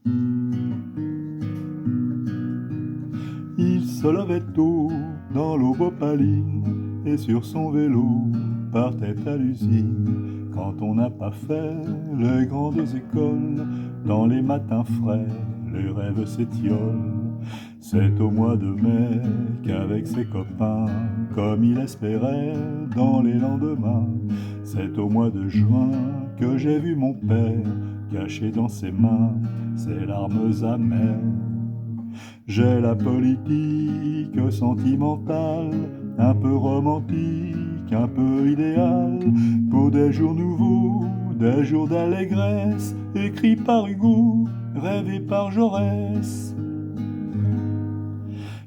Il se levait tôt dans l'aube opaline et sur son vélo partait à l'usine. Quand on n'a pas fait les grandes écoles, dans les matins frais, les rêves s'étiolent. C'est au mois de mai qu'avec ses copains, comme il espérait dans les lendemains, c'est au mois de juin que j'ai vu mon père cacher dans ses mains ses larmes amères. J'ai la politique sentimentale, un peu romantique, un peu idéale, pour des jours nouveaux, des jours d'allégresse, écrits par Hugo, rêvés par Jaurès.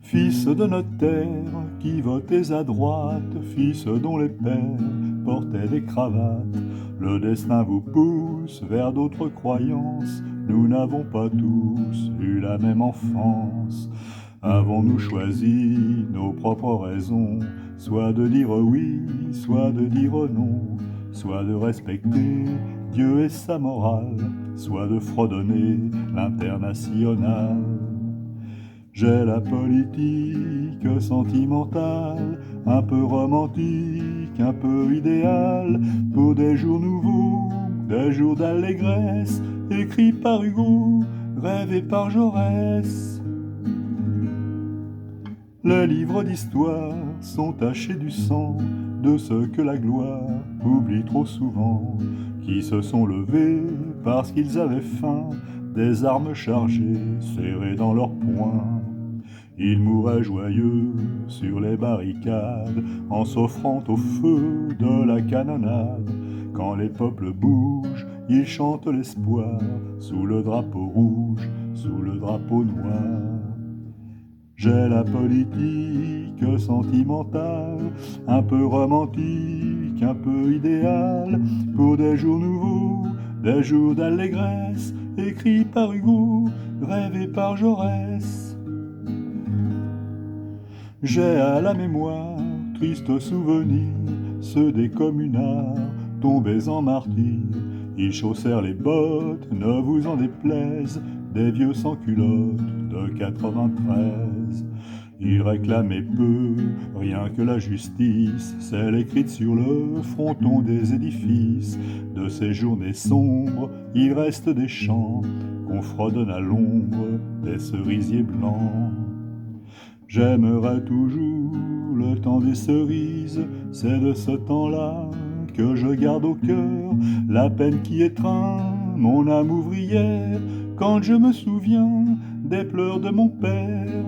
Fils de notaire qui votait à droite, fils dont les pères portaient des cravates, le destin vous pousse vers d'autres croyances. Nous n'avons pas tous eu la même enfance. Avons-nous choisi nos propres raisons, soit de dire oui, soit de dire non, soit de respecter Dieu et sa morale, soit de fredonner l'international. J'ai la politique sentimentale, un peu romantique, un peu idéale, pour des jours nouveaux, des jours d'allégresse, écrits par Hugo, rêvés par Jaurès. Les livres d'histoire sont tachés du sang de ceux que la gloire oublie trop souvent, qui se sont levés parce qu'ils avaient faim, des armes chargées serrées dans leurs poings. Ils mouraient joyeux sur les barricades en s'offrant au feu de la canonnade. Quand les peuples bougent, ils chantent l'espoir sous le drapeau rouge, sous le drapeau noir. J'ai la politique sentimentale, un peu romantique, un peu idéale, pour des jours nouveaux, des jours d'allégresse, écrits par Hugo, rêvés par Jaurès. J'ai à la mémoire, tristes souvenirs, ceux des communards tombés en martyrs. Ils chaussèrent les bottes, ne vous en déplaise, des vieux sans-culottes de 93. Ils réclamaient peu, rien que la justice, celle écrite sur le fronton des édifices. De ces journées sombres, il reste des champs qu'on fredonne à l'ombre des cerisiers blancs. J'aimerais toujours le temps des cerises, c'est de ce temps-là que je garde au cœur la peine qui étreint mon âme ouvrière quand je me souviens des pleurs de mon père.